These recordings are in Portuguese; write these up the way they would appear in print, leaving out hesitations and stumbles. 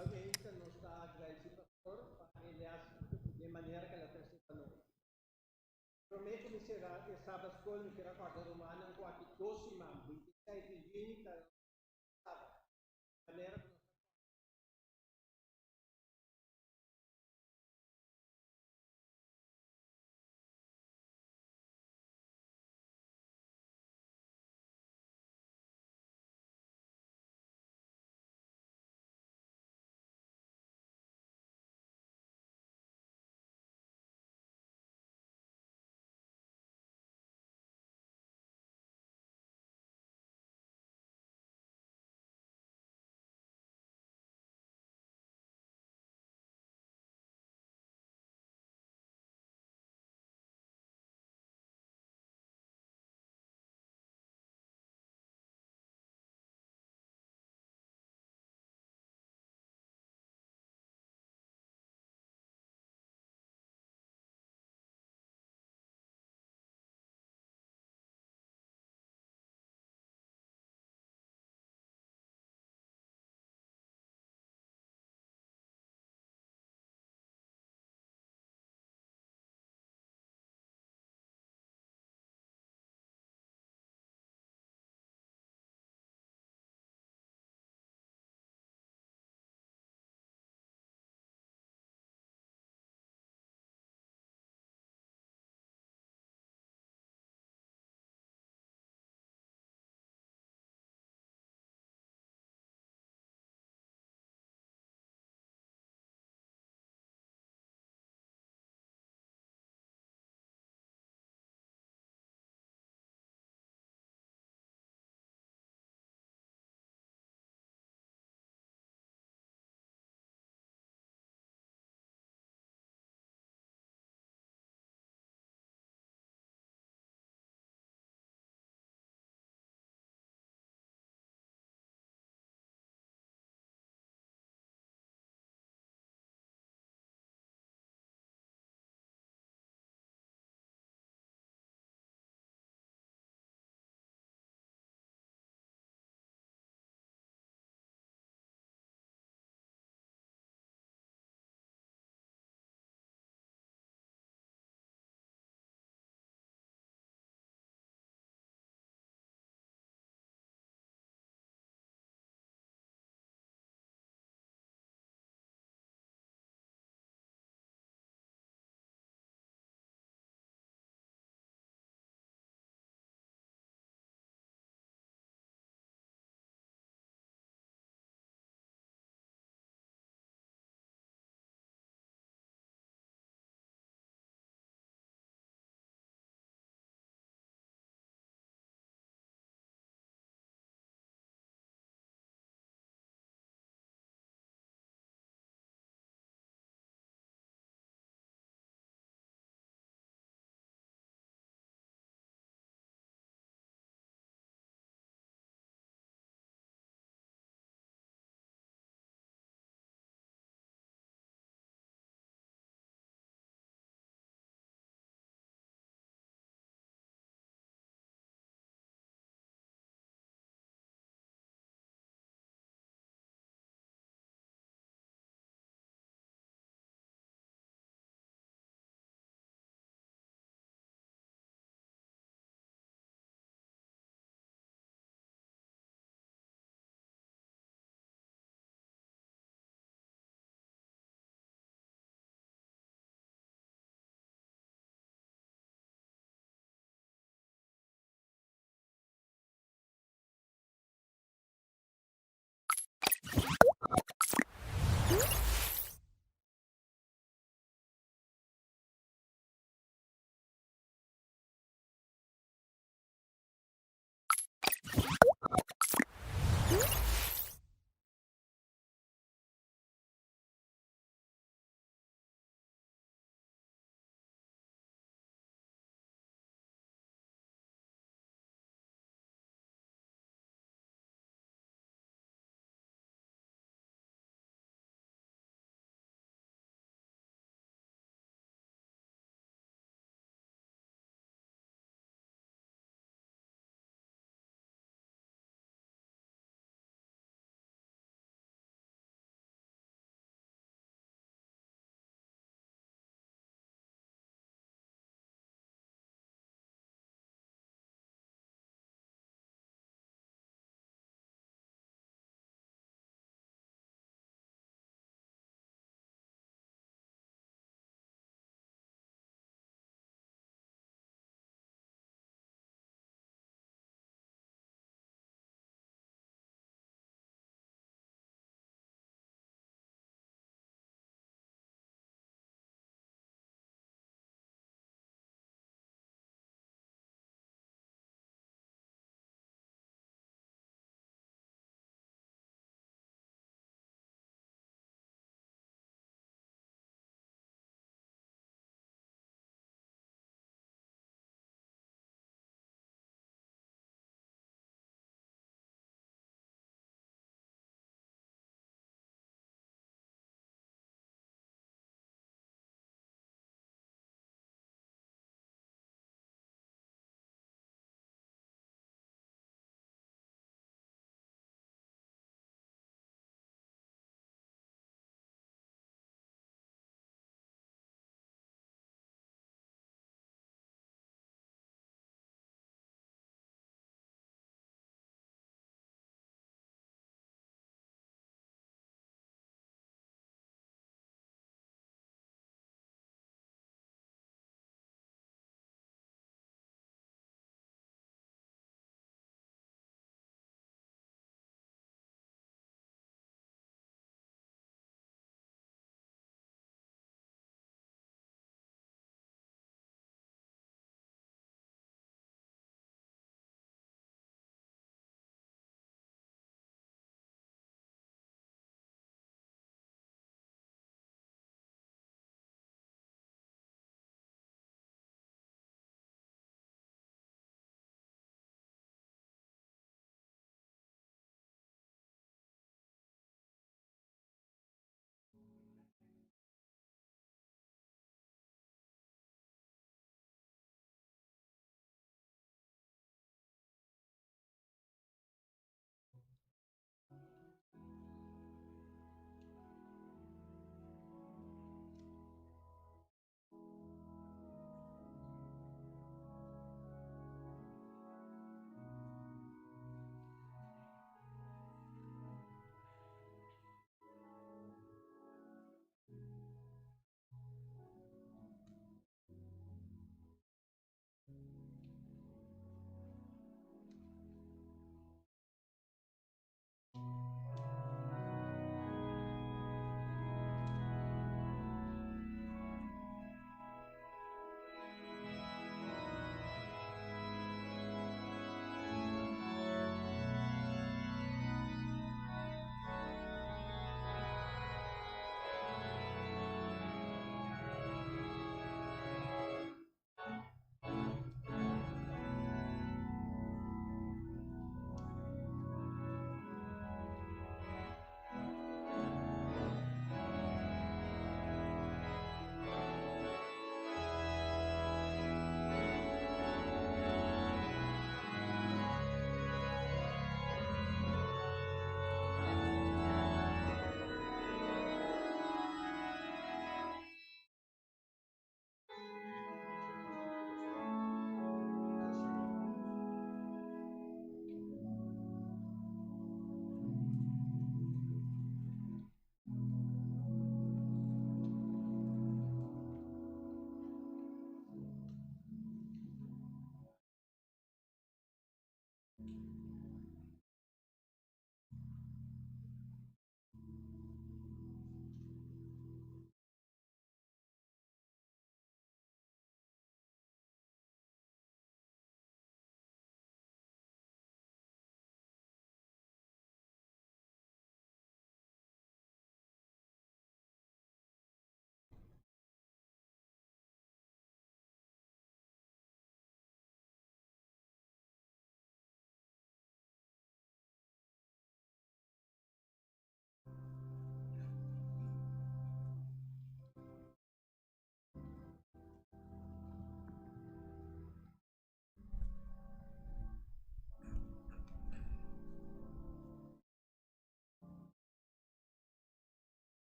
Alguém não está agradecido, pastor, ele de maneira que ela terceira não. Prometo me será que sabe as coisas que era parte romana, com a que doce mambo, e que sai de vinta, sabe, maneira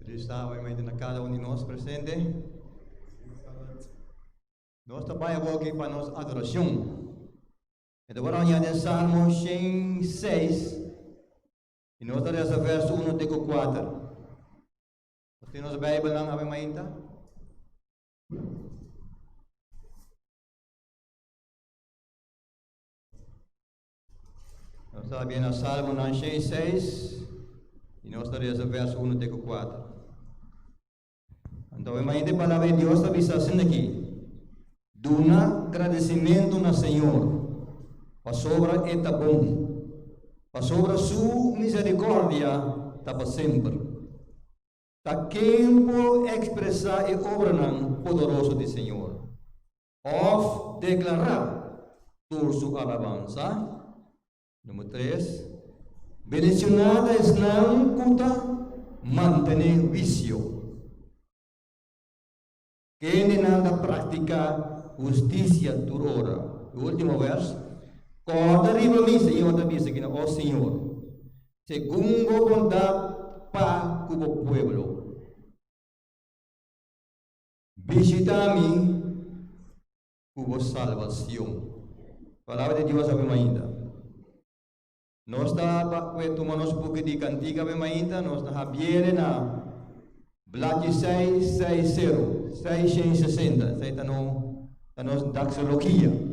Está obviamente na cada um de nós presente. Nós trabalhamos aqui para nossa adoração. Então, agora olhando em Salmo 106, e nós temos o verso 1 até 4. Nós temos a Bíblia lá, sabe ainda? Nós estamos vendo o Salmo 106, e nós temos o verso 1 até 4. Então, ainda a palavra de Deus está assim aqui. Duna agradecimento na Senhor, para sobra é bom, para sobra sua misericórdia está para sempre. Está tempo expressar a obra não poderoso do Senhor. Of declarar por sua alabança. Número 3. Bendicionada es não cuta mantener vício. Quem não pratica justiça por hora. O último verso. Quando arriba a mim, Senhor, da missa aqui, ó Senhor, segundo bondade para o pueblo, visita-me com salvação. Palavra de Deus, sabemos ainda. Nós estamos tomando um pouco de cantiga, sabemos ainda. Nós estamos vendo na Blate 660, 660, isso está na nossa taxologia.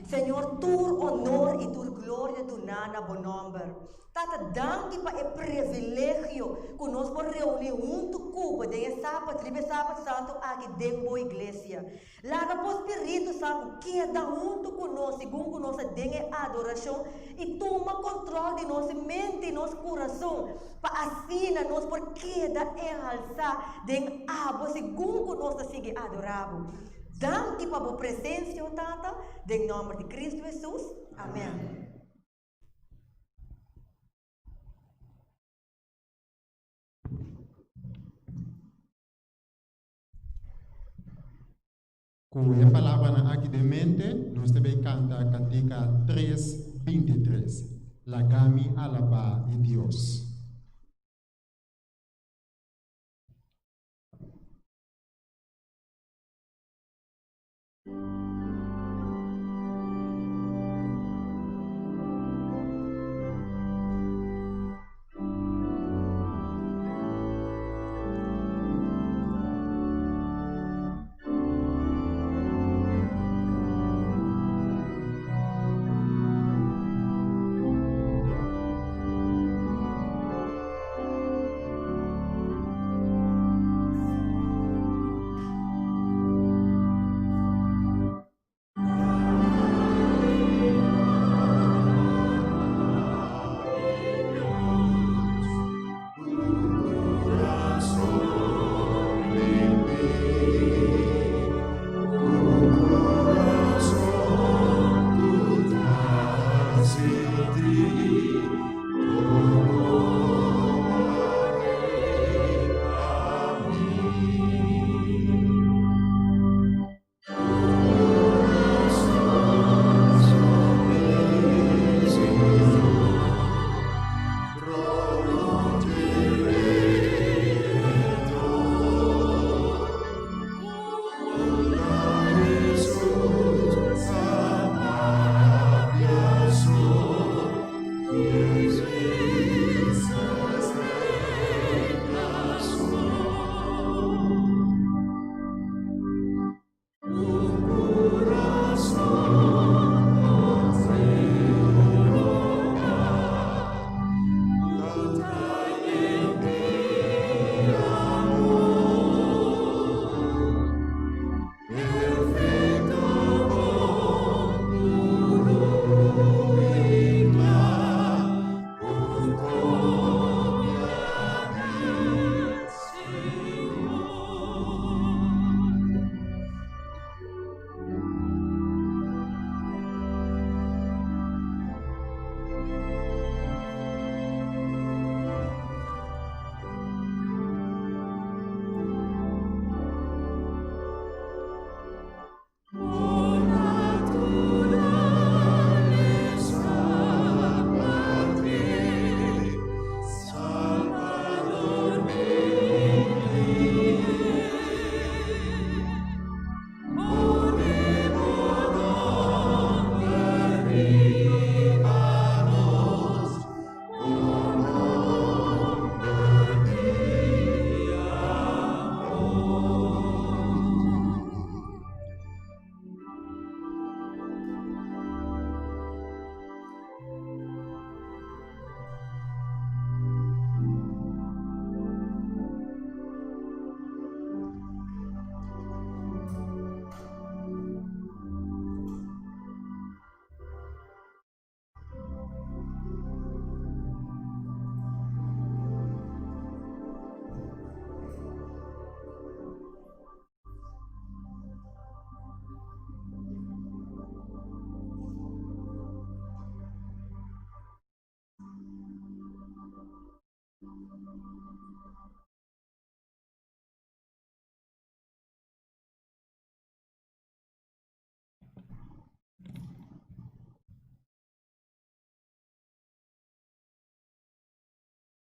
Senhor, tu honor e tu glória do nana bom nome. Tata, danke para o privilégio que nós podemos reunir junto com de sábado, tribe sábado santo aqui dentro da igreja. Lá o Espírito Santo queda junto conosco, segundo nossa adoração e toma controle de nossa mente e nosso coração, para assim nós por queda enalçar de abo, segundo nós seguir adoramos. Danke para a presença, Tata, em nome de Cristo Jesus. Amém. Com a palavra aqui de mente, nós também cantamos a cantiga 3:23. Lagami alaba e Deus.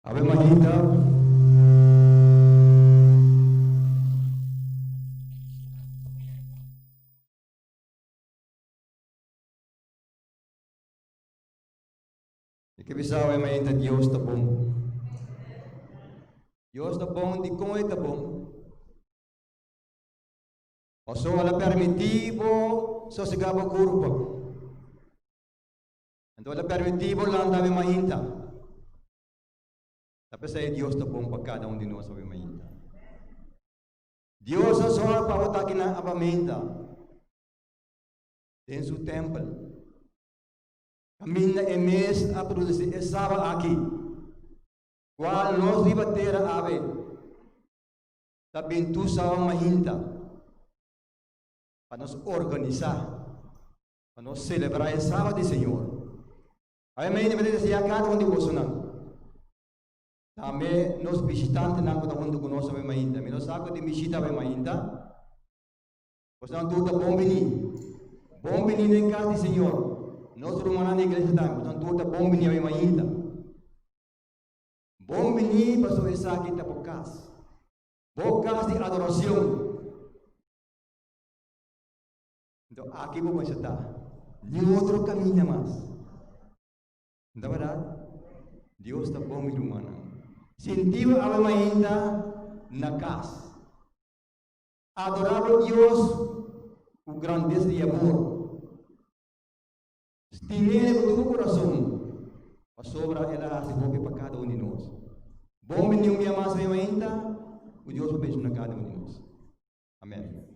Ave Maria. E que bisa Ave Maria Deus tá bom. Deus tá bom, de como tá bom. O só ela permitivo, só se gaba curva. Então ela permitivo lá Ave Maria. Tapi saya Deus tá bom para cada um de nós, Ave Maria. Deus não só para botar aqui na avamenta, em seu templo. Caminha e mês a produzir, estava aqui. Qual nós debater a ave, também tu sabe Maria, para nos organizar, para nos celebrar o sábado do Senhor. Ave Maria, vai dizer a cada um de vocês não. Também nos visitantes não podem mundo conosco Ave Maria. Me nós saco de visita Ave Maria. Vocês não tudo bom venir em casa do Senhor. Nós rumana na igreja também, portanto, tudo bom venir Ave Maria. Bom venir para sua essa aqui por casa. Por casa de adoração. Então, aqui vamos estar. Nenhum outro caminho mais. Não é verdade? Deus está bom, meu irmão. Sentiu a Ave Maria na casa. Adorava Deus com grandeza de amor. Estimei com todo o coração. A sobra ela se move para cada um de nós. Bom menino minha mãe Ave Maria, o Deus vai beijar na cada um de nós. Amém.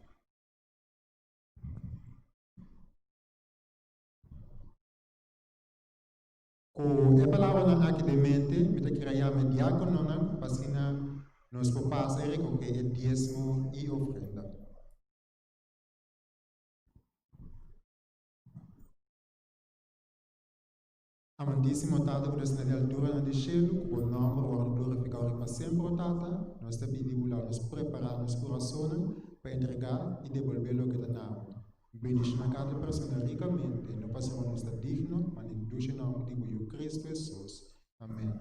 Com a palavra aqui de mente, me te queria me diácono na pasina Nos papás recoger el diezmo y ofrenda. Amantíssimo Tata, por esta altura no cielo, que o nome ora glorificado para sempre, Tata. Nós te pedimos lá, nos preparar nos corações para entregar e devolver o que tenemos. Bendice a cada pessoa ricamente, não passamos a estar digno, mas em Deus nome de Cristo Jesus. Amém.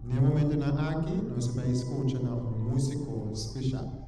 No momento aqui, nós vamos escutar um músico especial.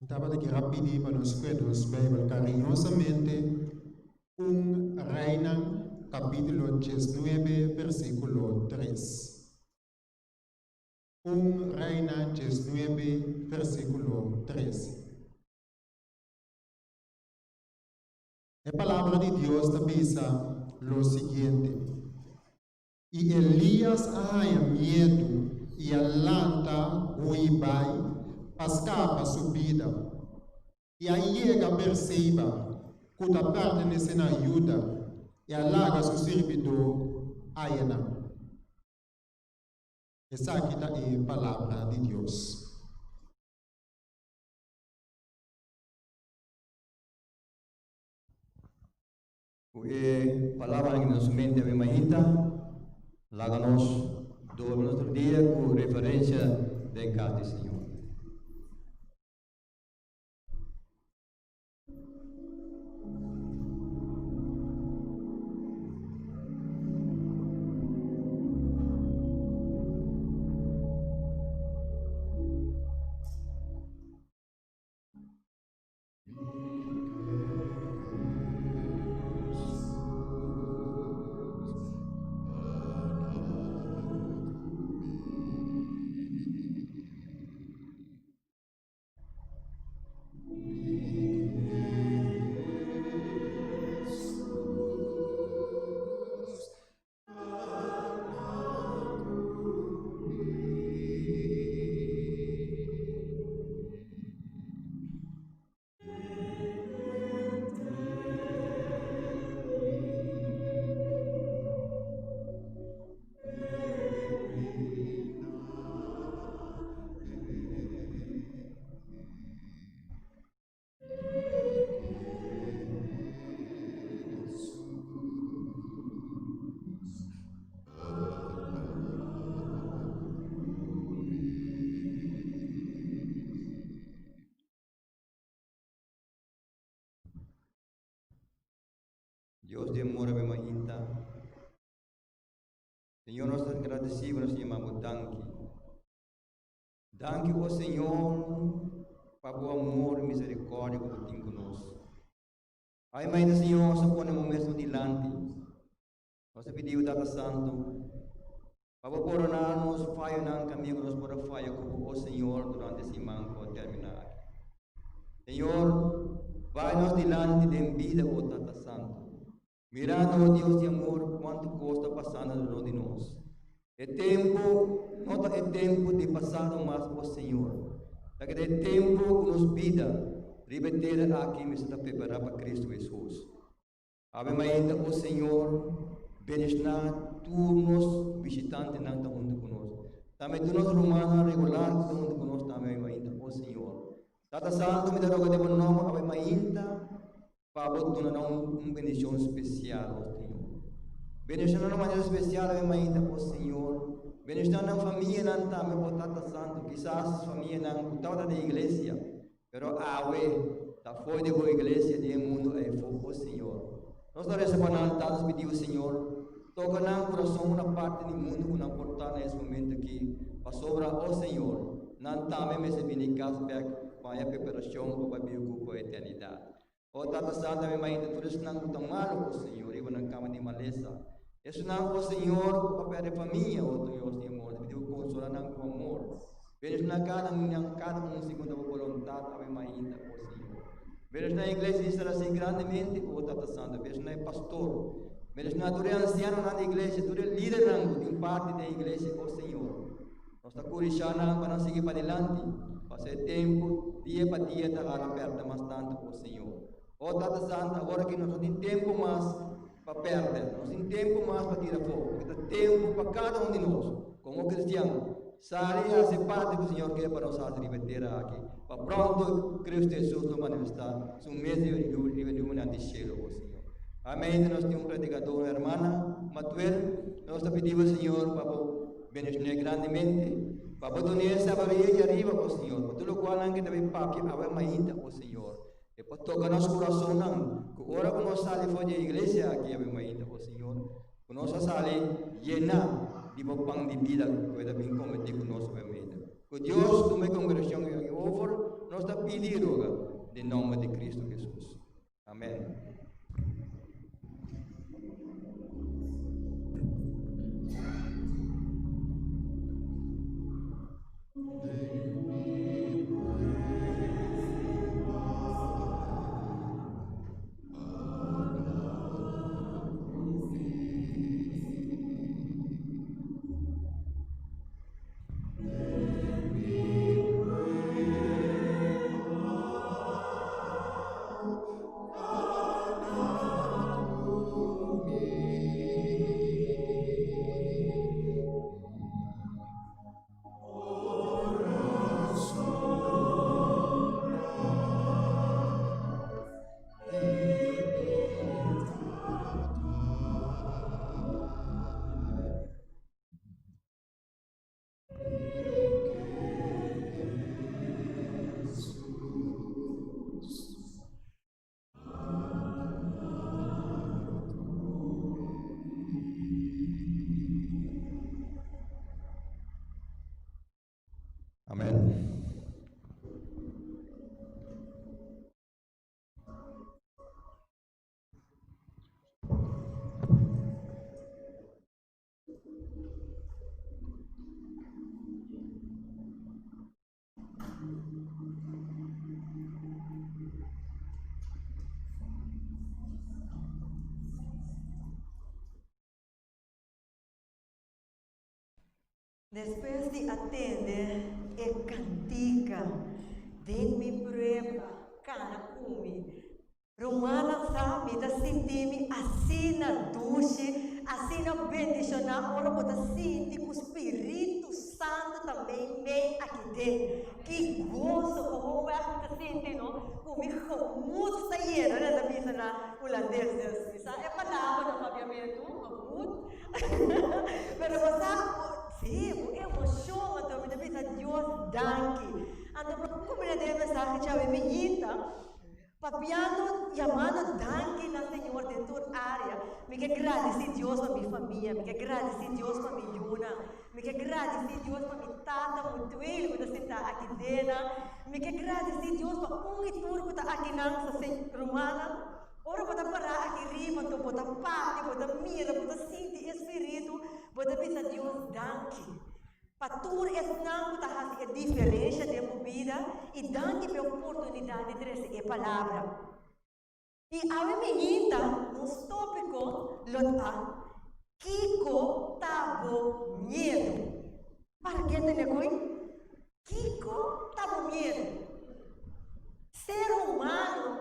Estava aqui rapidinho para nós quedos Bíblia carinhosamente, Reina, capítulo 19, versículo 3. Reina 19, versículo 3. A palavra de Deus diz o seguinte: e Elias tinha medo e alanta o ibai pascava subida e aí chega perceba que a parte nessa ajuda e alaga seu servidor aí não. Essa aqui é a palavra de Deus. A palavra que nos mente a Mainta, láganos do nosso dia com referência de casa, Senhor. Deus de amor, Ave Mainta. Senhor, nós te agradecemos, nós te chamamos Danke. Danke, ó Senhor, para o amor e misericórdia que tu tem conosco. Ai, Mainta, Senhor, nós ponemos mesmo dilante. Nós te pedimos, Tata Santo, para coronar-nos, falha no caminho que nós podemos falhar com o Senhor durante esse manco a terminar. Senhor, vai-nos dilante de vida, ó Tata Santo. Mirando, oh Deus de amor, quanto costa passando dentro de nós. É tempo, não é tempo de passar mais para o Senhor. É tempo que nos vida, repetir aqui, me está preparado para Cristo Jesus. Ave Maria, o Senhor, benestinar turnos visitantes não estão junto conosco. Também turnos romanos regulares estão junto conosco também, Maria, o Senhor. Tata Santo, me dá logo de bom nome, Ave Maria, para botar uma bendição especial ao Senhor. Bendição de uma maneira especial, Ave Maria, ao Senhor. Bendição na família, não também, por Tata Santo. Quizás família não, toda da igreja. Pero Ave, da fora da igreja, do mundo, é o Senhor. Nós recebemos tantos pedidos, Senhor. Toca no coração uma parte do mundo que não portar nesse momento aqui. Para sobrar o Senhor. Não também me se vem em casa para a preparação para a eternidade. O Tata Santo, Ave Maria, tudo isso não tão malo, o Senhor, e na cama de maleza. Isso não, o Senhor, o papel de família, o Deus de amor, pediu consolar não com amor. Veja na cada um segundo a vontade, Ave Maria, o Senhor. Veja na igreja, isso assim grandemente, o Tata Santo, veja na pastor, veja na dura anciano na igreja, dura líder em parte da igreja, o Senhor. Nós estamos corrigindo para não seguir para adiante, passar tempo, dia para dia, estar aberta mais tanto, o Senhor. Oh, Tata Santa, agora que nós não temos tempo mais para perder, nós temos tempo mais para tirar fogo, porque temos tempo para cada um de nós, como cristiano, sair a ser parte que o Senhor quer para nós repetir aqui, para pronto Cristo Jesus nos manifestar, seu meio de iluminação de cielo, oh Senhor. Amém. Nós temos um predicador, irmã Matuel, nós pedimos, Senhor, para bendicionar grandemente, para botar sabedoria de arriba, oh Senhor, para tudo o qual não quer também para que a ainda, oh Senhor. E para tocar nosso coração, não. Que agora que nós saímos fora da igreja, aqui, Ave Maria, o Senhor, que nós saímos llenar de pão de vida, que é bem cometido com nós, Ave Maria. Que Deus, tome congregação que over, nós está pedindo, em nome de Cristo Jesus. Amém. Depois de atender e cantica, de-me prueba, cana cumi. Romana sabe, da sentir-me assim na duche, assim na bendição, ora pode sentir que o Espírito Santo também vem aqui dentro. Que gosto, como é que você sente, não? Comigo muito saído, né, da missa na holandesa. É palavra no papiamento, muito. Mas você, sim, emoção, então, me dá Deus, danke. Então, como ele deve pensar que já é menina, papiando, chamando danke na Senhor dentro da área. Me que agradecer Deus para minha família, me que agradecer Deus para minha Luna, me que agradecer Deus para minha tata, muito ele que está aqui dentro, me que agradecer Deus para e tudo que está aqui na romana. Ora, pode parar aqui riba, então pode parte, pode mira, pode sentir espírito, pode pensar Deus danke. Patur não está a diferença de uma vida e dando a oportunidade de receber a palavra. E a menina, nos tópicos, lota, Kiko tava medo. Para que tem coisa? Kiko tava medo. Ser humano,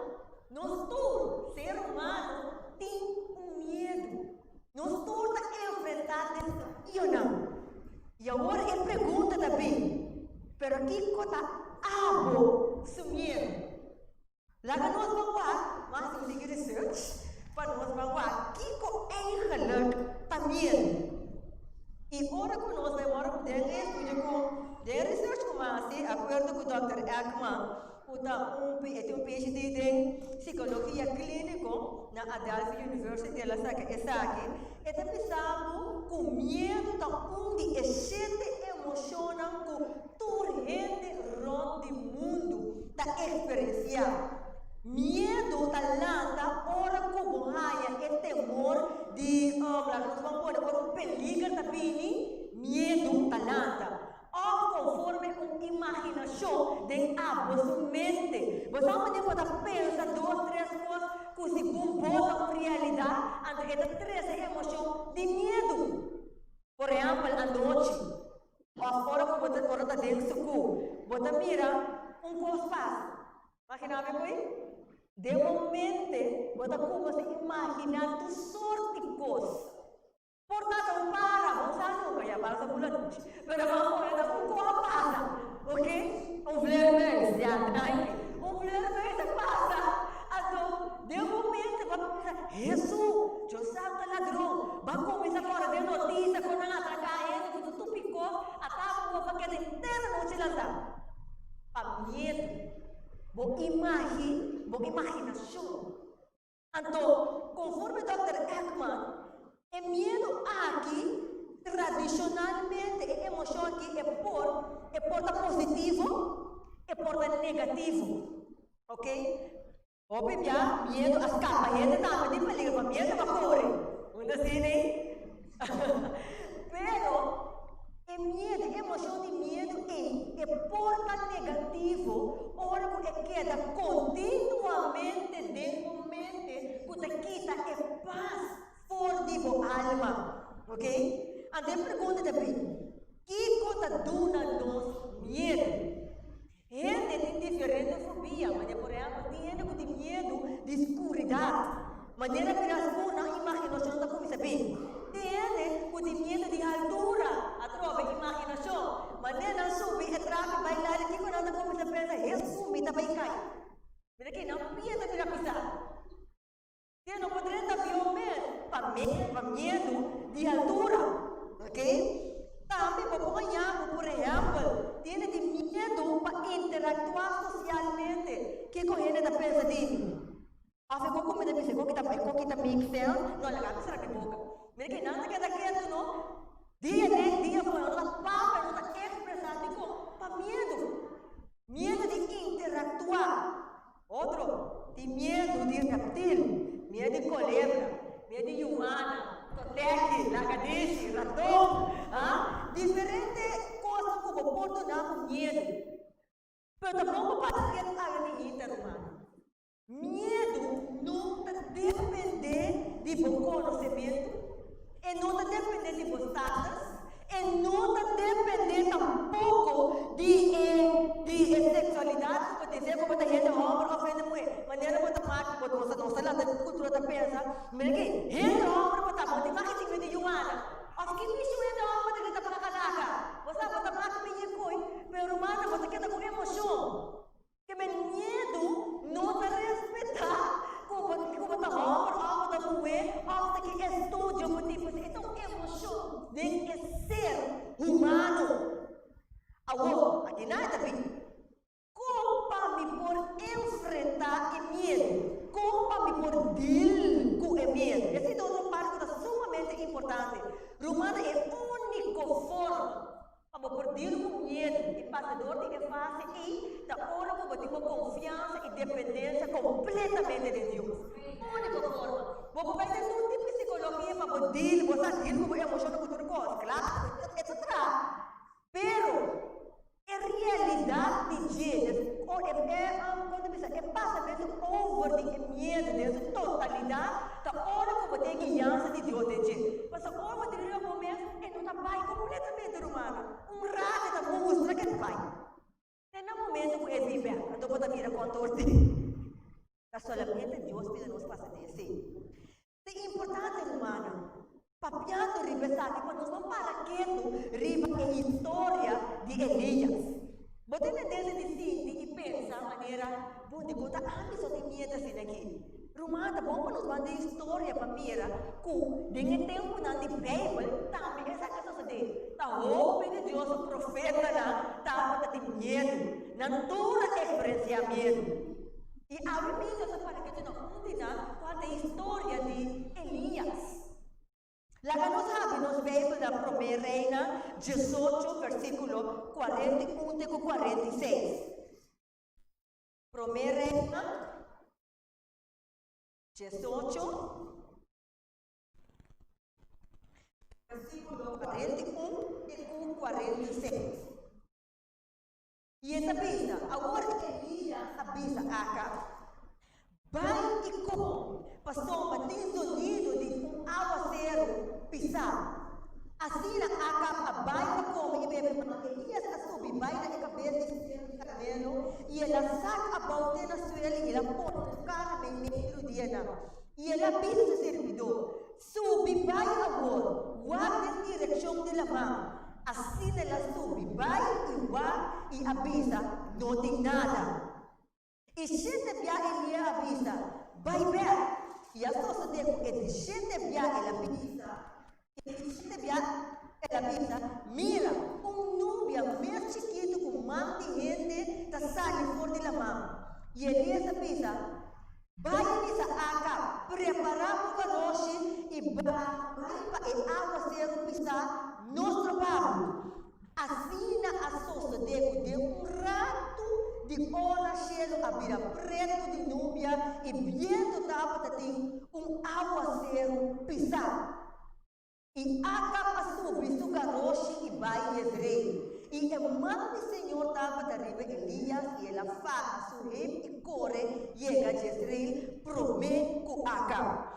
nós todos, ser humano, tem medo. Nós todos enfrentamos isso. Eu não. E agora ele pergunta também, pero Kiko está abo sumindo. Lá que nós vamos lá, mas eu ligo research, para nós vamos lá, Kiko é engelado também. E agora que nós vamos de research como assim, acordo com o Dr. Ekman, tem um PhD em psicologia clínica na Adelphi University, ela sabe que está aqui. E pensamos com medo da onde é sete emocionam com toda gente ronda do mundo da experiência. Medo da landa, ora como raia, é temor de, nós vamos pôr um peligro da bini, medo da landa. Ou conforme uma imaginação de sua mente. Você pode pensar duas, três coisas que se comportam com realidade entre essas três emoções de medo. Por exemplo, à noite, ou fora que você está dentro do cu, você mira coisa passa. Imagina bem? De momento, você começa a imaginar toda sorte de coisas. Portanto, vamos a nunca, já passa por noite. Mas vamos ver como passa, ok? Vermelho, já vermelho passa. Então, de momento, vamos pensar, Jesus, Deus sabe ladrão, vai começar agora de notícia, quando ela está caindo, quando tu picou, a tábua vai querer inteira noite lá. Para medo, vou imaginação. Então, conforme o Dr. Ekman, é medo aqui, tradicionalmente, a emoção aqui é porta positivo, é porta negativo, ok? Óbvio, medo, as capas, ele está, mas não liga para medo, para correr, não assim, né? Pero, é medo, a emoção de medo é porta negativo, ora que queda continuamente dentro da mente, que quita é paz. For de alma, ok? A pergunta também, que coisa duna nos medo? Gente tem diferente fobia, mas por exemplo, tem gente que tem medo de escuridão, maneira que as na imaginação da coisa bem. Tem gente que tem medo de altura, a trova imaginação, maneira de subir, entrar, bailar, que quando a coisa pensa, Jesus, me dá bem cai. Mas que não precisa de pisar. Você não poderia estar violento para medo de altura, ok? Também para acompanhar, por exemplo, tem de medo para interagir socialmente. Que corrente da pensa de? Ficou com medo de dizer, que está mixel, não é legal, será que é boca? Mas que nada que está quieto, não? Dia, foi uma papa, não está expressando, para medo de interagir. Outro, tem medo de reptil. Medo de culebra, medo de humana, toteque, lagartixa, ratão, diferentes coisas que comportam medo. Mas também pode ser a menina humana. Medo não depende de bom conhecimento, e não depende de boas taxas, E não está dependendo tampoco de sexualidade, como dizer, como está gente homem ofende mulher. Maneira muito mágica, quando você não sei lá da cultura da pensa, mas que gente homem para estar muito mais que de Joana. Acho que isso é da homem que está para caraca. Você vai estar mais que me coi, pero humana você quer com emoção. Que medo não te respeitar. Como está homem, da mulher, hasta que estude o tipo assim. Então, emoção tem que ser humano. Agora, aqui nada, como para me por enfrentar o medo? Como para me por deal com o medo? Esse é outro parte sumamente importante. Romano é a única forma para por deal com o medo. E passador de fase e da hora para ter uma confiança e dependência completamente de Deus. Única forma. Você vai ter um tipo de psicologia para poder deal, você deal com emoção com outra coisa. Claro, é tudo lá. Pero a realidade de Jesus, é passamento over de medo dessa totalidade da hora como tem guiança de Deus de Jesus. Mas a hora de um momento, ele não vai completamente humana. Rato da mostra que vai. E no momento que ele vive, então pode vir a contorcer. Solamente Deus pode nos passar desse. É importante, humano. Papiando ribesati, para nós não parar quieto, riba a história de Elias. Você entende de si e pensa a maneira, bom, de conta, só tem medo assim aqui. Romana, bom, para nós mandar história para mira, que de tempo na de Bíblia, também essa questão de, tá roupa de Deus, o profeta lá, tá para ter medo, na toda experiência medo. E a mim, eu para que tu não continua com a história de Elias. La que nós sabemos nos Bíblia da primeira reina, 18, versículo 41 e 46. Primeira reina, 18, versículo 41 e 46. E essa pista, agora Elias avisa Acab. Vai e come, passou uma tem sonido de aguaceiro pisar. Assim Acab vai para comer e bebe, Elias a subir, vai na cabeça de cabelo, e ela saca a baute na suela e ela põe o cara no meio do dia. E ela avisa o servidor, subi, vai agora, guarda a direção da mão. Assim ela sube, vai e avisa, não tem nada. E gente via Elias avisa, vai ver. E a sua digo, e gente via ele avisa, e gente via ele avisa, mira, núbia mais chiquito com um monte de gente está saindo fora da mão. E Elias avisa, vai avisa Acab, preparar o garoche e vai para a água ser pisar nosso trabalho. Assim a sua digo, de rato de hora cheio a vira preto de núbia e viento tava tem aguaceiro pisar. E Acab subir su garoche e vai a Jezreel. E o mano do Senhor tava da riba Elias e ela fala su rei e corre, chega a Jezreel, promete com Acab.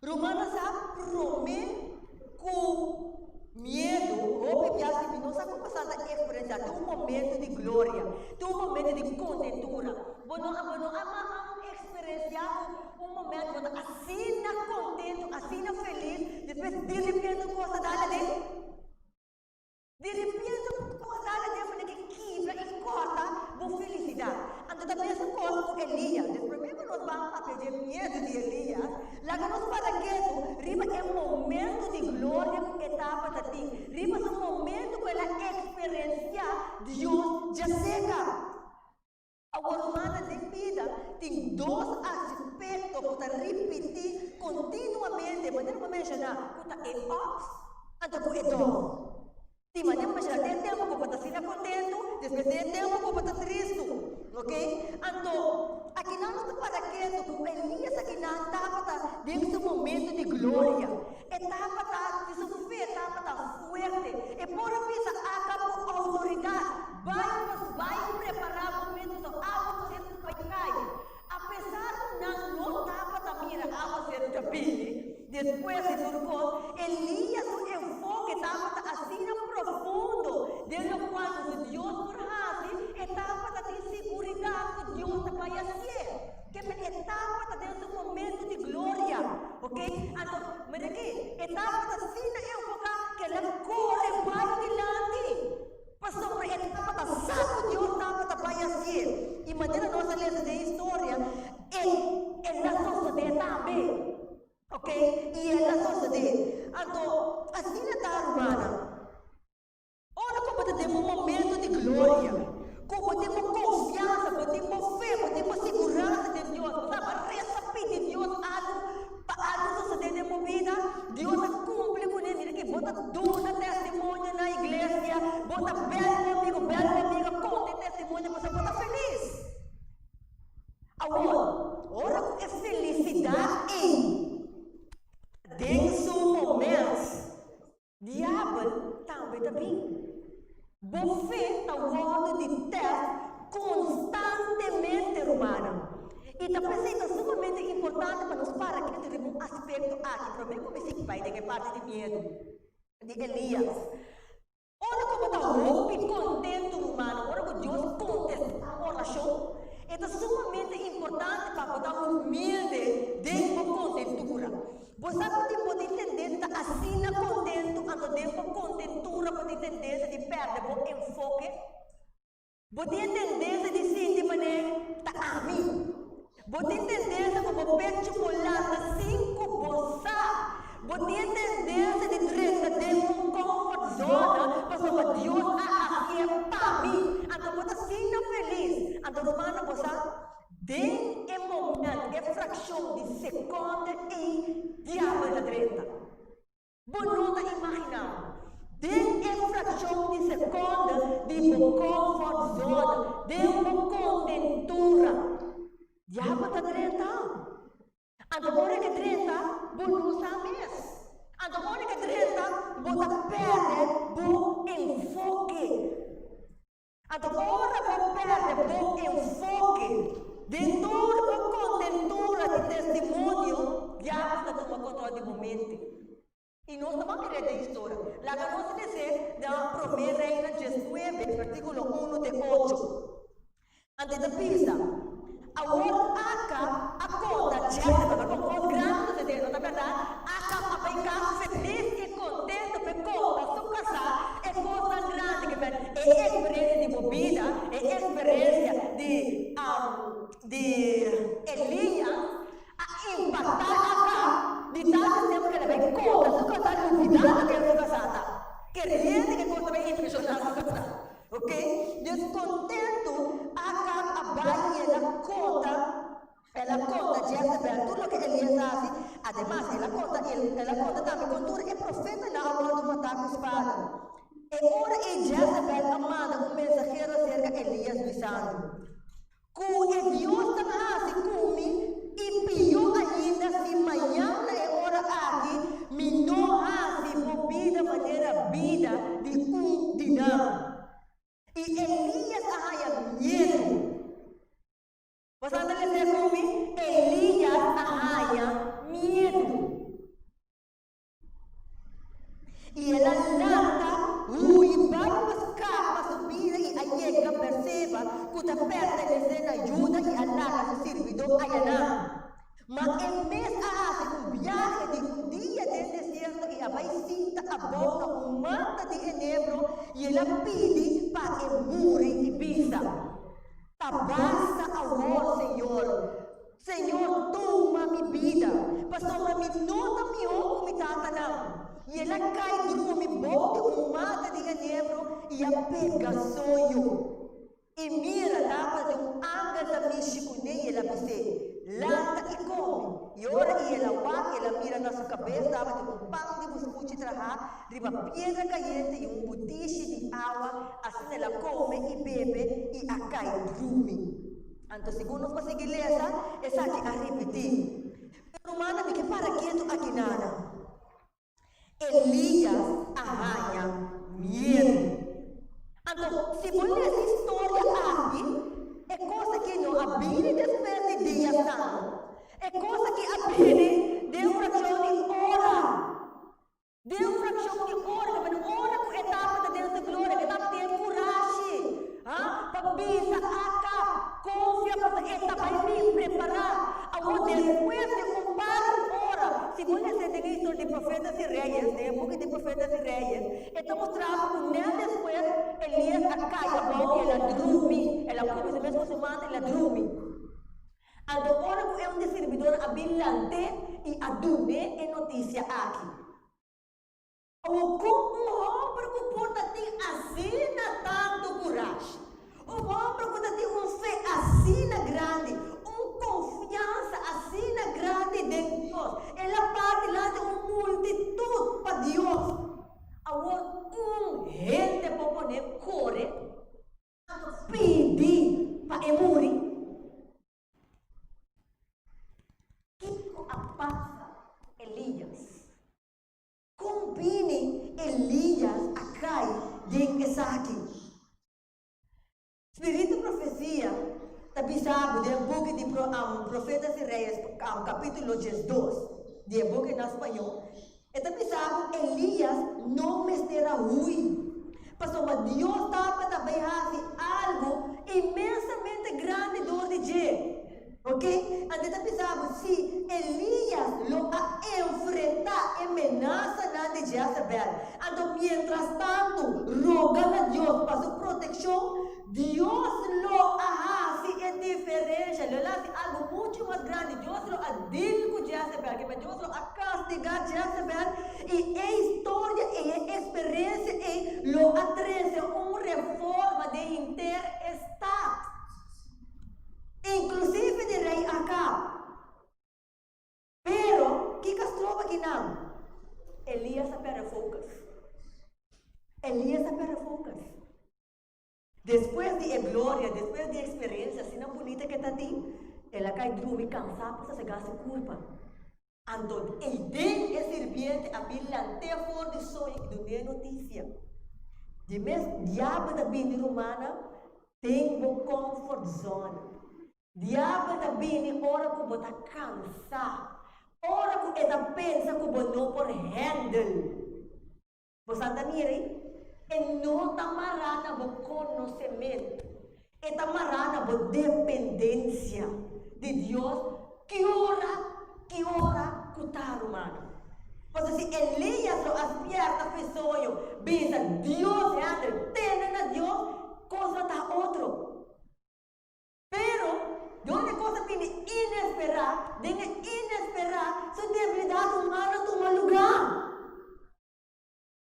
Romana sabe, promete com medo, ou piace de nossa passada experiência, de momento de glória, de momento de contentura. Bueno, experienciado momento assim contento, assim feliz, depois de repente coisa dali, de repente coisa dali que quebra e corta a felicidade. Então, a mesma coisa com Elias. Desde que nós vamos a pedir medo de Elias, lá que nós para que riba é um momento de glória que etapa da ti. Riba é um momento que ela experiencia Deus já chega. Agora, humana de vida tem dois aspectos para repetir continuamente. Mas não vou mencionar que é ox, então é dor. Sim, mas não mencionar, tem tempo que você está contento, depois tem tempo que você está triste. Ok? Então, aqui não está para quieto, com Elias aqui não estava nesse momento de glória. Estava de sofrer, estava forte. E por isso, acabou a autoridade. Vai preparar o momento do água sendo paicai. Apesar de não estava da mira água sendo tapile, depois de tudo, Elias, o enfoque estava assim na profundo, de lo cual Dios por hace, etapa de seguridad que Dios te vai fazer. Que é etapa dentro do momento de glória, ok? Então, mas aqui, etapa da cena é um lugar que ela corre, vai adiante. Passou por etapa da saco Deus estava vai fazer. E maneira nossa ler de história é na sociedade também, ok? E é na sociedade. Então, a cena da romana, ora como temos um momento de glória. Como temos confiança, temos fé, temos segurança de Deus, sabe? Receber de Deus algo suceder na vida, Deus cumpre com ele, que bota dona testemunha na igreja, bota belo amigo, conta testemunha, você bota feliz. Agora, ora é felicidade dentro do momento, diabo também está bem. Você está guardando de ter constantemente, romano. E também é sumamente importante para nós para que temos um aspecto aqui. Para mim, como esse pai tem parte de medo de Elias. Olha como está muito contente, romano. Olha como Deus contesta a oração. É sumamente importante para botar humilde dentro da contentura. Você pode entender que assim na contento, quando dentro da contentura, pode tendência de perder o enfoque. Pode tendência de sentir maneira a mim. Pode tendência como pecho molado, cinco bolsas. Pode tendência de treta dentro de uma comfort zona, para Deus aqui para mim. Então, você assim não feliz. Então, romano, você tem um momento, é fração de segunda e diabo da treta. Você não está imaginando. Tem uma fração de segunda de uma comfort zona, de uma contentura. Diabo da treta. Agora que treta, você não sabe mais. Agora que treta, você perde o enfoque. Agora você perde o enfoque. De toda a contentura de testemunho, diabo está tomando controle de momento. E nós estamos a ler a história. Lá que nós dizer da promessa em 19, versículo 1 de 8. Antes da pista, agora a conta, os grandes de Deus, na verdade, vai ficar feliz e contente porque conta, sua casa é coisa grande, que é experiência de bebida, é experiência de Elias, a impactar de tal tempo que ele vai conta, sua casa é cuidado que é sua casa, que realmente que coisa vai impressionar sua casa, ok? Descontento, a vai ela conta Jezebel, tudo o que Elias hace, además, ela conta também quando é profeta na hora de matar com espada. E ora Jezebel manda um mensageiro acerca de Elias avisando. Que Deus está assim comigo e pior ainda se amanhã é hora aqui, me não assim movida maneira vida de dinamo. E Elias arranha medo. Você está dizendo comigo? Elias arranha medo. E ela lança, e vamos cá, subir e a chega, perceba, que está pertencendo a ajuda e a larga se servidor a Yaná. Mas em vez de viagem de dia de deserto e a vai sinta a boca humana de enebro e ela pede para que mure e pisa. Basta amor, Senhor. Senhor, toma minha vida. Pastor, me nota melhor como está não. E ela cai dorme, bote humana de enebro e a pega sonho. E mira, dava de anjo da Michicune e ela você lanta e come. E ora e ela mira na sua cabeça, dava de pão de buscuche trajar, de uma pedra caiente e botiche de água, assim ela come e bebe e a cai dorme. Então, segundo nós conseguimos ler essa aqui a repetir. Romana, me que para quieto aqui nada. Elias arranha medo. Então, se você ler essa história aqui, é coisa que não abrir depois de dia santo. É coisa que abrir de uma fração de hora. De uma fração de hora, mas hora com etapa vos lees en la historia de profetas y reyes, de época de profetas y reyes, esto mostraba que un año después Elías acá que ela drumi, ela come mesmo semana ela drumi. Agora é um servidor abilante e adune em notícia aqui. O como um homem que porta tem assim tanto coragem, um homem que tem fé assim grande, confiança assim grande de Deus. Ela parte lá de uma multitud para Deus. Agora gente para poder correr, pedir para morrer. Que passa Elias? Combine Elias a cai de Isaac. Espírito profecia, tapi sabe, de book de Profetas e Reis, capítulo 2, de book em espanhol. E tapi sabe, Elias não me estará ruim. Pastor, mas Deus estava também fazendo algo imensamente grande do dia. Ok? Ante tapi sabe, se Elias lo a enfrentar amenaça de Jezabel, então, mientras tanto, rogando a Deus para sua proteção, Deus lo hace diferença, lo hace algo muito mais grande. Deus lo adil com Jezabel, que Deus lo a castigar Jezabel, e a história, e a experiência, e lo atreve uma reforma de inteiro estado. Inclusive de rei Acab. Pero, que castrova que não? Elias perde focus. Elias perde focus. Depois de glória, depois de experiência, assim não bonita que está ali, ela cai dormir cansada para se gastar culpa. Então, e tem a serpiente abilante fora de sonho, do dia notícia. De mesmo, diabo da bíblia romana tem uma comfort zone. Diabo da bini ora ko bota cansa, ora ko eta pensa ko bono por handle. Bosanta mire, e não tamarana bo conhecimento, e tamarana bo dependência de Deus. Que hora cutar humano. Pois se Elias lo aspierta fe sonho, bisa Deus é handle, tenen a Deus, coisa tá outro. Pero donde cosa tiene inesperada, su debilidad humana toma lugar.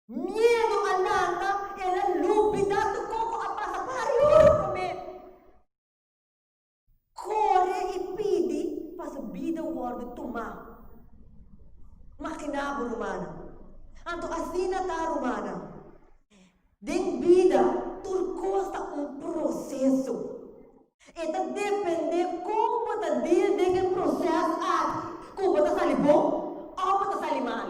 Miedo a nada, ela lúpida do coco a passar para comer. Corre e pede para subir da word tomar. Maquinado humana. Então assim na tá humana. Den vida, tudo custa processo. Eta depende como está dentro do processo aqui. Como está sali bom ou está sali mal.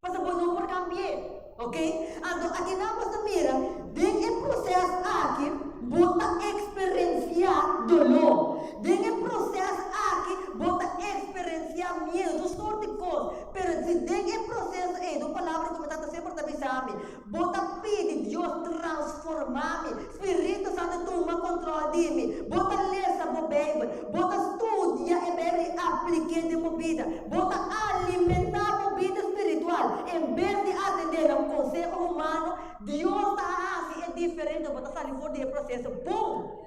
Passa por não por cambiar, ok? Então aqui não basta mira, dentro do processo aqui, bota experienciar dolor. Dentro do processo aqui, bota experienciar medo, dos sorte de coisas. Pero se dentro do processo é do palavra como está sempre está pensando, bota pedir Deus transformar-me. Espírito Santo toma controle de mim. Bota ler essa Bíblia, bota estudiar e Bíblia aplicar de minha vida. Bota alimentar a vida espiritual. Em vez de atender a um conselho humano, Deus está assim, é diferente. Bota sair fora do processo. Bom!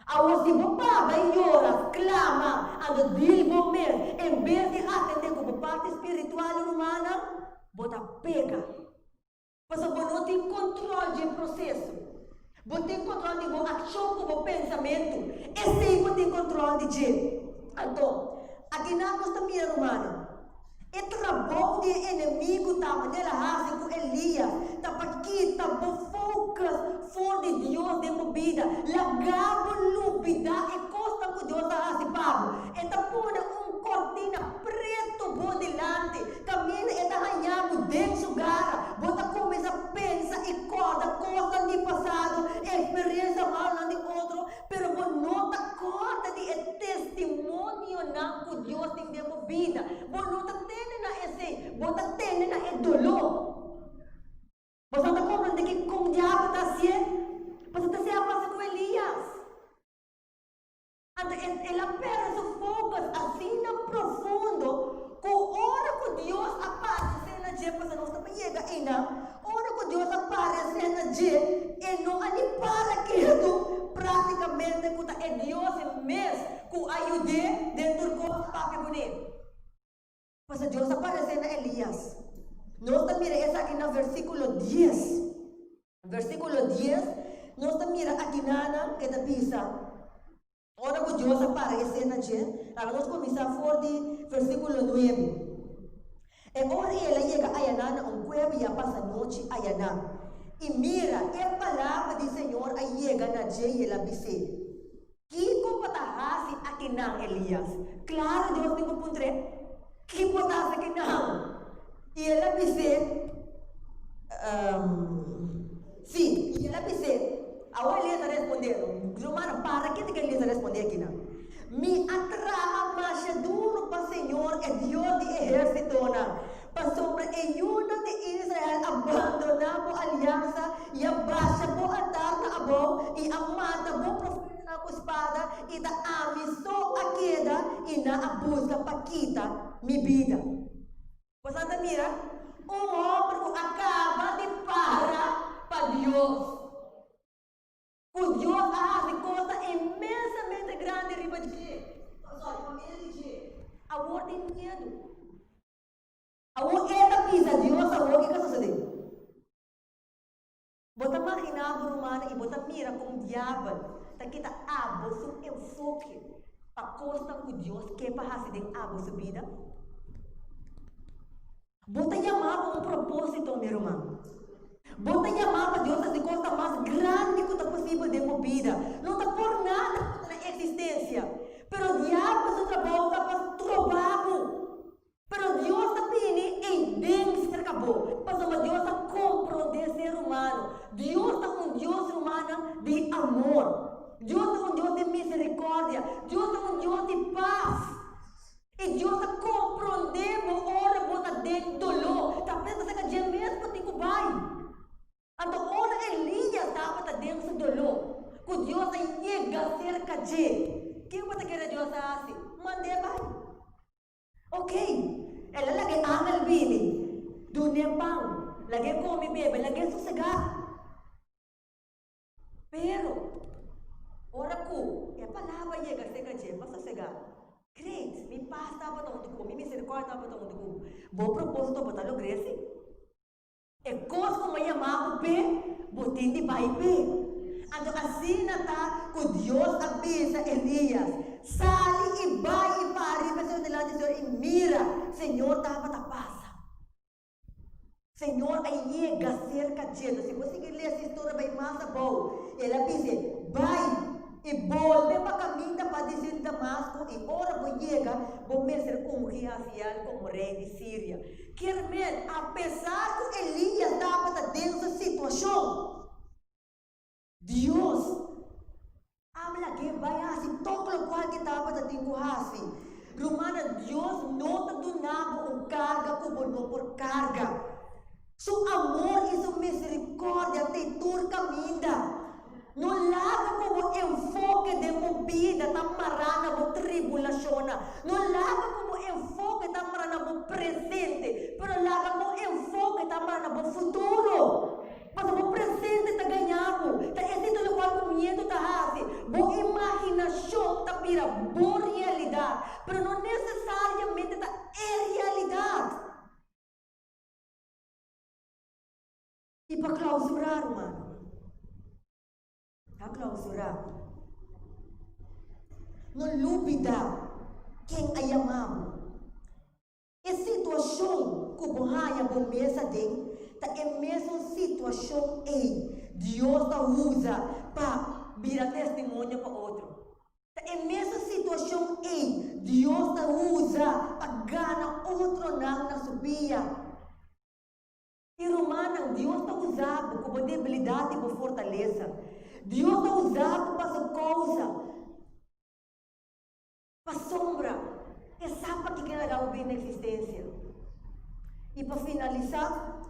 Ao se você vai orar, clama, ando dilbo mesmo. Em vez de atender como parte espiritual humana, bota pega. Mas você não tem controle do processo. Você tem controle de ação como pensamento. Esse você tem controle de. Então, aqui na nossa minha romana, é trabalho de inimigo da maneira assim com Elias. Tá para que tá focus fora de Deus de uma vida. Lagabo lúpida e costa com Deus assim Pablo. E tá pondo cortina preto por delante. Caminha e tá arranhando dentro do garra. Você começa a pensar e corta coisas do passado, experiência mal de outro, pero você não tá corta de testemunho na que Deus tem de uma vida. Você não tá tendo na esse, você tá tendo na dolor. Você está compreendendo que como o diabo está assim? Você está se apassa com Elias. Ela perde seu foco assim no profundo. com hora que Deus aparece na dia, mas nós também chega ainda, hora que Deus aparece na dia, e não ali para aquilo, praticamente, que é Deus mesmo, que ajude dentro do corpo para bonito. Mas Deus aparece na Elias. Nós também essa aqui no versículo 10. Versículo 10, nós também aqui na que da pisa. Ora que Deus aparece na dia, agora nós começamos a de versículo 9. E ora ela chega a Yaná, cueva e passa a noite a Yaná. E mira, a palavra do Senhor a chega na dia e ela disse: que compatahasi aqui na Elias? Claro, Deus tem que pôr. Que compatahasi aqui na? E ela disse: sim, e ela disse. A Elias respondeu: Romana, para que Elias responder aqui não? Me atrama mais duro para o Senhor é Deus de exército para sobre a Judá de Israel abandonar a aliança e abaixa o altar na abó e a mata o profeta com espada e da amissou a queda e na busca para quitar minha vida. Você mira? Homem que acaba de para Deus. O Deus hace coisa imensamente grande riba de família de agora tem medo. Agora esta pisa Deus agora o que está sucedendo? Bota imaginar romana e bota mira como diabo tá kita abo su enfoque para costa com Deus que para fazer de abo sua vida. Bota chamar com propósito meu irmão. Bota chamar para Deus de coisa mais grande que é possível de uma vida. Não está por nada na existência. Pero o diabo seu trabalho está para trabalho. Pero Deus está pedindo em Deus que acabou. Mas Deus está compreendendo ser humano. Deus está Deus humano de amor. Deus é Deus de misericórdia. Deus é Deus de paz. E Deus está compreendendo ora bota dentro do dolor. Está pensando que dia mesmo que tem que vai. Então, ora Elias estava dentro do dolor. Que Deus chega cerca de. O que você quer Deus assim? Mande vai. Ok. Ela lagi angel bini. Dunia pang. Lagi come bebe. Lagi sossegar. Pero, ora ku. E a palavra chega cerca de. Mas sossegar. Great. Mi paz estava tão mi misericórdia estava tão bom propósito para tal grace. É coisa como chamava P, botim de pai P. Então assim está que Deus avisa Elias, sai e vai e pare, pessoas de lá de Senhor e mira, Senhor estava na paz. Senhor aí chega cerca de, se você quer ler essa história bem mais boa, ela diz, vai e volve para caminho para dizer Damasco e ora vou chegar, vou me ser ungido como rei de Síria. Quer apesar que Elias estava dentro da situação, Deus habla que vai assim, todo o qual que estava dentro assim. Romana, Deus não está dando carga como não por carga. Seu amor e sua misericórdia te tur caminha. Não larga como enfoque de uma vida tamarana com tribulação. Não larga como enfoque tamarana com presente. Pero larga como enfoque tamarana com futuro. Mas o presente está ganhando. Está existindo qual o medo está assim. Boa imaginação está vira boa realidade. Pero não necessariamente está é realidade. E para clausurar, mano. A clausurar. Não dúvida quem a chamamos. A situação que o Bahia bom mesa tem, tá é mesma situação aí. Deus tá usa para virar testemunho para outro. Tá é mesma situação aí. Deus tá usa para ganhar outro na subida. E Romana, Deus está usando como debilidade e como fortaleza. Deus está usando para essa causa, para sombra. E sabe que quer dar o bem na existência. E para finalizar,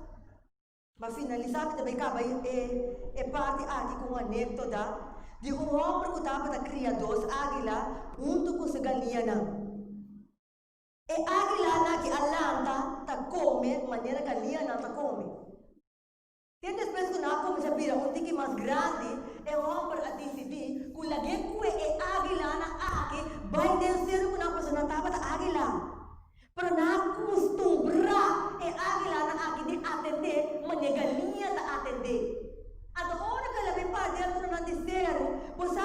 que também acaba é parte aqui com uma anedota de um homem que estava da cria 2 águilas junto com sua galinha. E águila na que alanta ta come, maneira galinha não ta come. Tem depois que não come, sabia, um tique mais grande, é homem a decidir, que lagi que é águila na aqui, vai descer que não pode não tava ta águila. Pero na costumbra é águila na aqui de atender, maneira galinha ta atender. A hora que ela vem para dentro não descer, você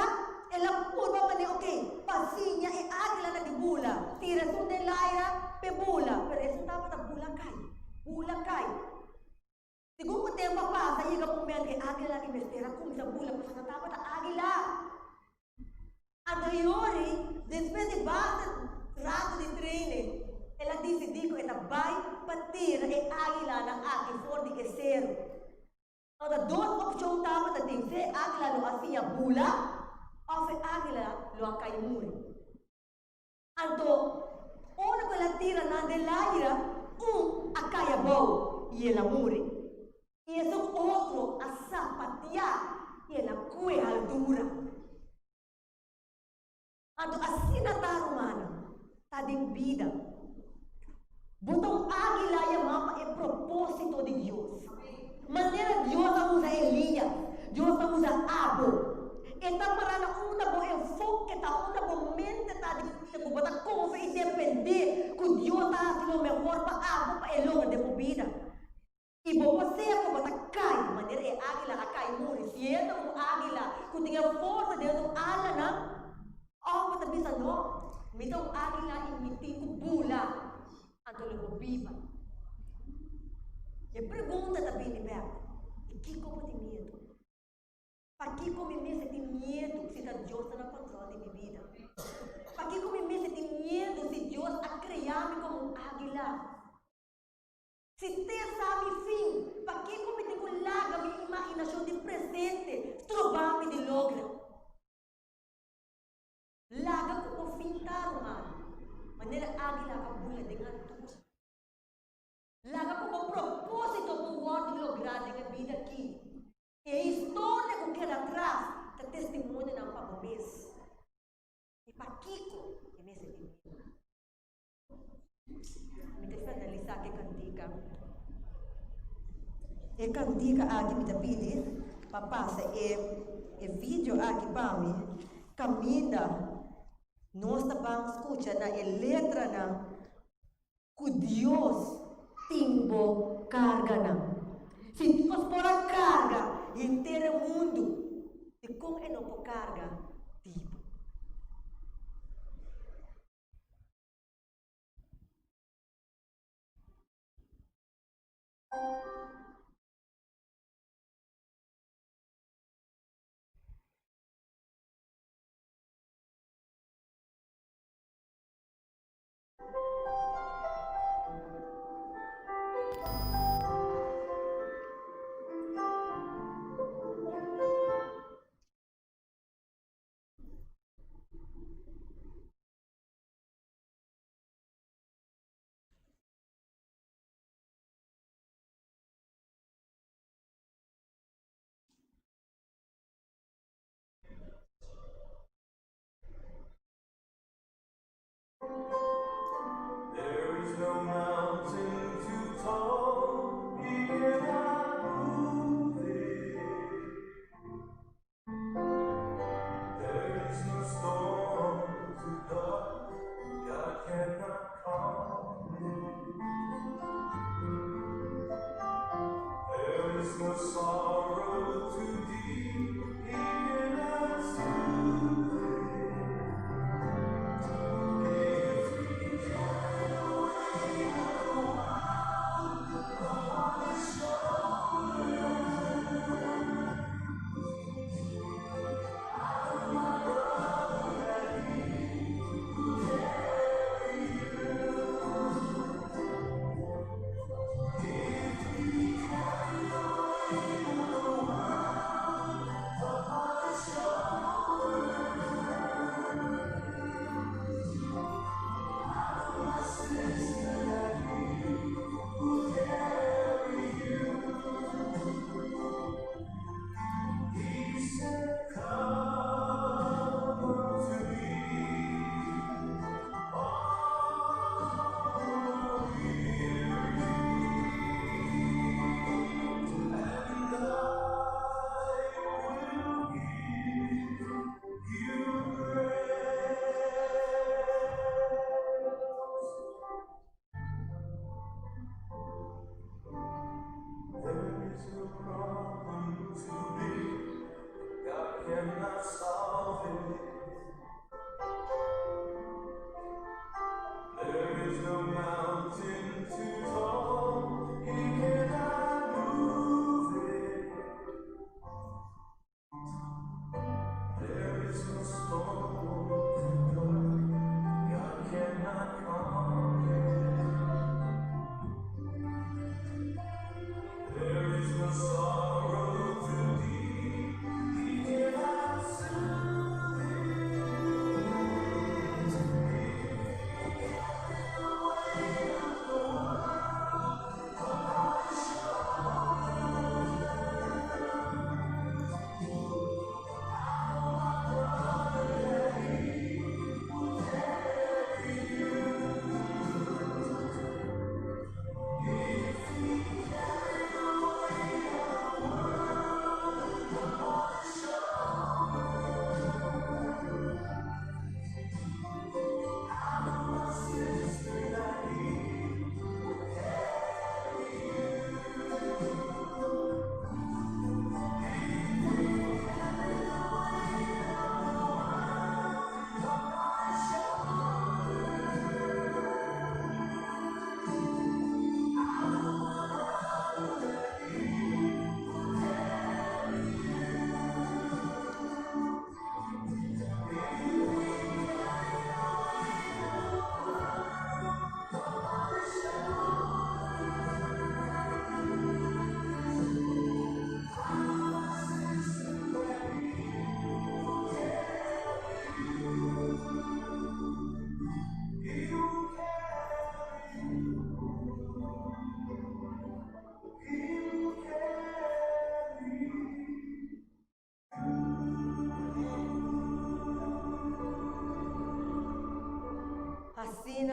ela purba mane okay, pasinha e águila na de bula, tira su de laira pe bula, pero isso tava ta bula cai. Segundo o tempo passa, chega um momento que águila que besteira come sa bula, porque não tava ta águila. Anteriori, depois de base rato de treine, ela decidiu que ela vai bater e águila na aqui for de que ser. Então, duas opções tava ta dizer águila no assim bula. Of águila lo acai muri. Então, onde que ela tira na de laira, acai a boa e ela muri. E esse outro a sapatear e ela cue a altura. Então, assim na terra humana, está de vida. Botam águila e mapa é propósito de Deus. Maneira Deus usa Elias, Deus usa Abo. Está para uma boa enfoque, está uma boa mente, está de botar como e depender que Deus está fazendo melhor para a para ele longa de vida. E você como botar cai, maneira é águila a cai muri, se é uma águila que tem a força de um ala na, oh você pensa não, me dá um águila e me tem um bula, então ele viva. E pergunta também de perto, e que como tem medo? Para que como me sente medo se Deus está no controle da minha vida? Para que como me sente medo se Deus a criar-me como um águila? Se ter sabe fim, para que como tenho larga minha imaginação de presente, trovar-me de logra? Larga como fim humano, maneira águila a bula de tudo. Larga como propósito para o ordem lograr da vida aqui. E a história que quer atrás está testemunho não para o mês. E para Kiko, que me senti. Me deixa analisar que cantica. E cantica aqui me pede, papá, e vídeo aqui para mim, caminha, nós estamos escutando a letra na que Deus timbo carga na. Se Deus pôr a carga inteiro mundo, e como é não por carga, tipo. There is no mountain too tall, he cannot move it. There is no storm too dark, God cannot calm it. There is no sorrow too deep, he cannot soothe it.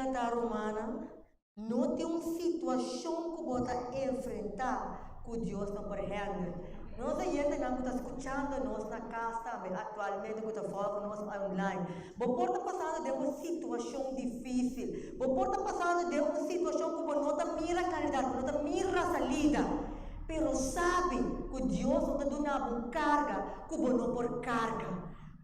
cantar romana, não tem uma situação que você enfrentar que Deus não pode handle. Nós ainda não estamos escutando nós na casa, atualmente que está fora nós online. Você está passando de uma situação difícil. Você está passando de uma situação que você não está mira a caridade, não está mira a salida. Pero sabe que Deus não está dando uma carga que você não pode carga.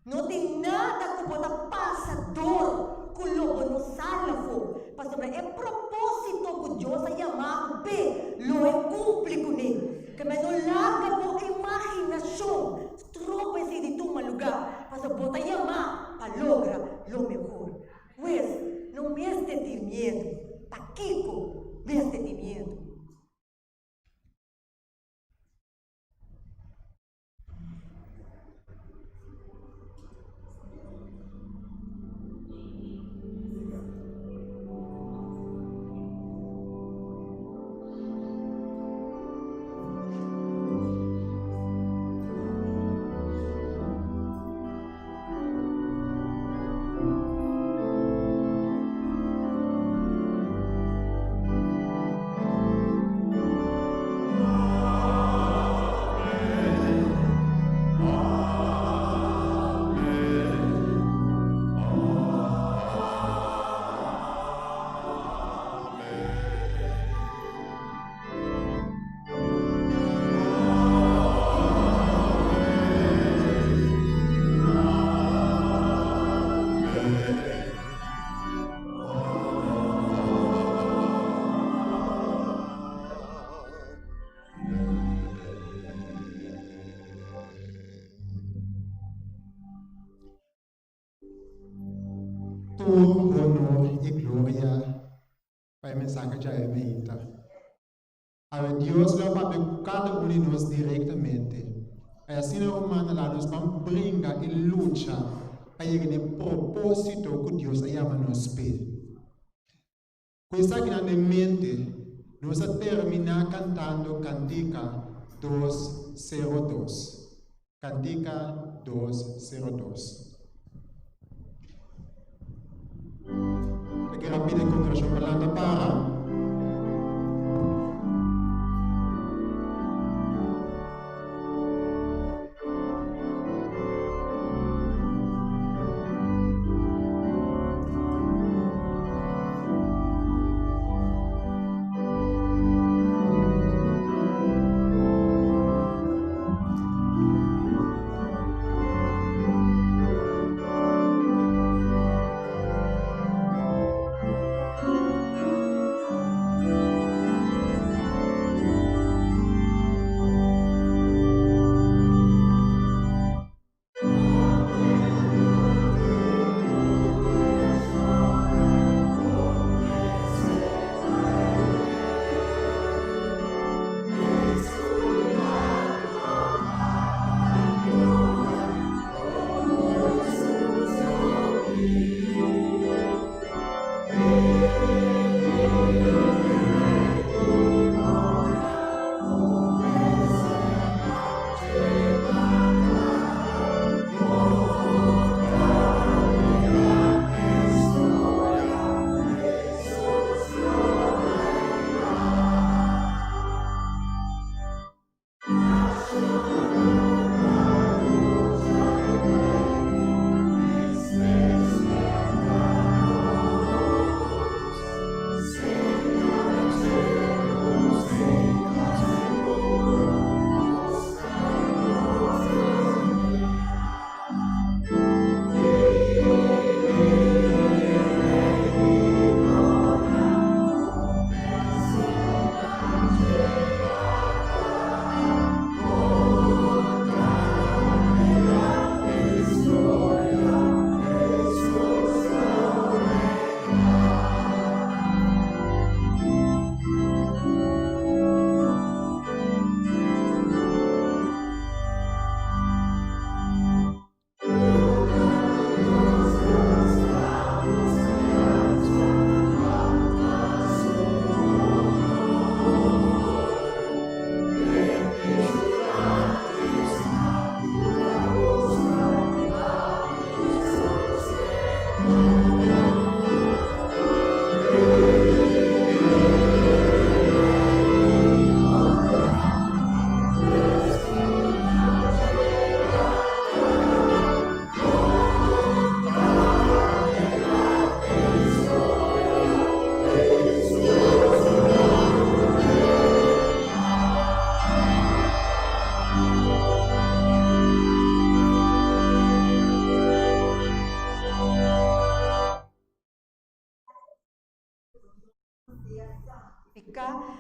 Não tem nada que você passa dor que você não salva. Mas é propósito que Deus ha chamado bem, lo é cumpre com ele. Que me não larga a imaginação, trope-se de tu lugar, mas você chamar para lograr lo melhor. Pues, não me este de medo, Paquico, me este de medo. Todo honor e glória para a mensagem de Aementa. A Deus lá para cada um de nós diretamente. A assim humana lá nos vamos brincar e luta para o propósito que Deus chama nos pé. Com isso aqui na mente, nós vamos terminar cantando Cantica 202. Cantica 202. Rápido e congregação falando para.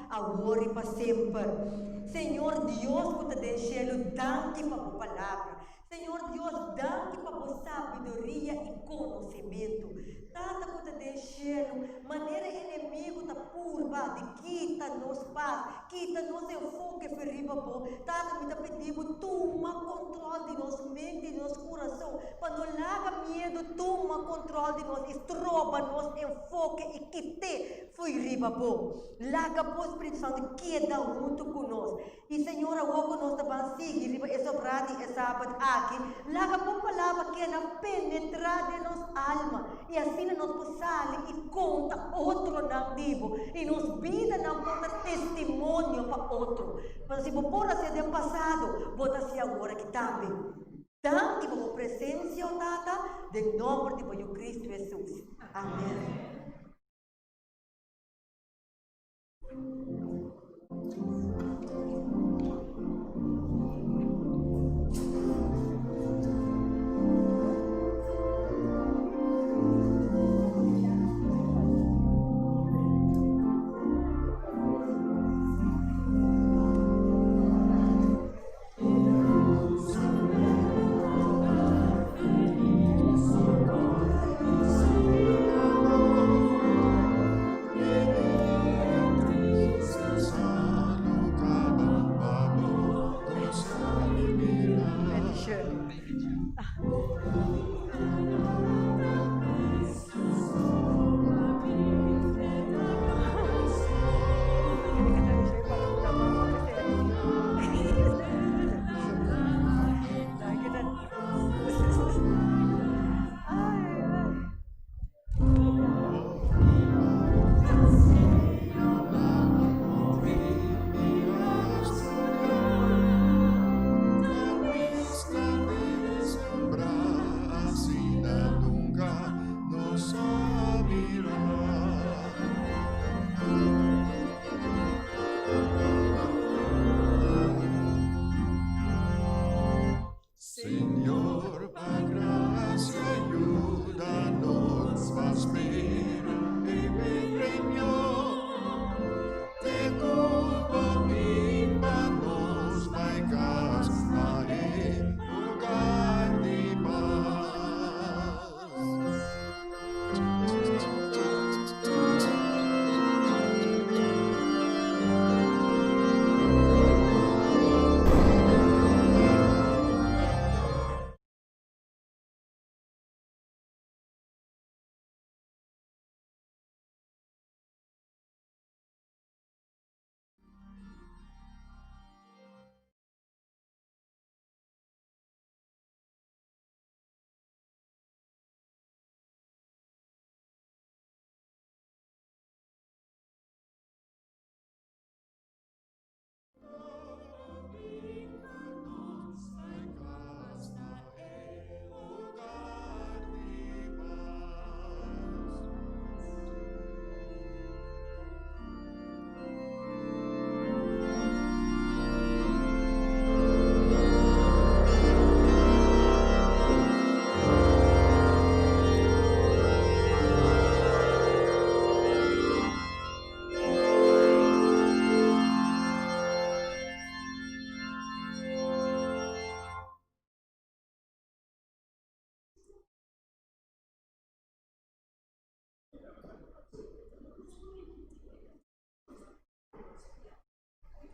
agora e para sempre. Senhor Deus, que te cielo, dá-te para a palavra. Senhor Deus, dá-te para a sabedoria e conhecimento. Tata que te cielo, maneira inimigo ta purba de quita nos paz, quita nos enfoque ferriba bo. Tata me ta pedimos, toma controle de nos mente, de nos coração, para não larga medo, toma controle de nós, estroba nos enfoque e quite foi riba bo. Larga bo Espírito Santo, queda junto conosco. E Senhor, agora nós também seguir riba essa brade, essa sábado aqui, larga bo palavra que na penetrar de nos alma e assim nós possamos e conta outro não vivo e nos vida não conta testemunho para outro. Mas se você pode ser do passado, bota se agora que também. Tanto que a presença data de nome de Cristo Jesus. Amém. Señor, a gracia ayúdanos, más mira y me premió. Te culpa mi manos, vaigas a lugar de paz.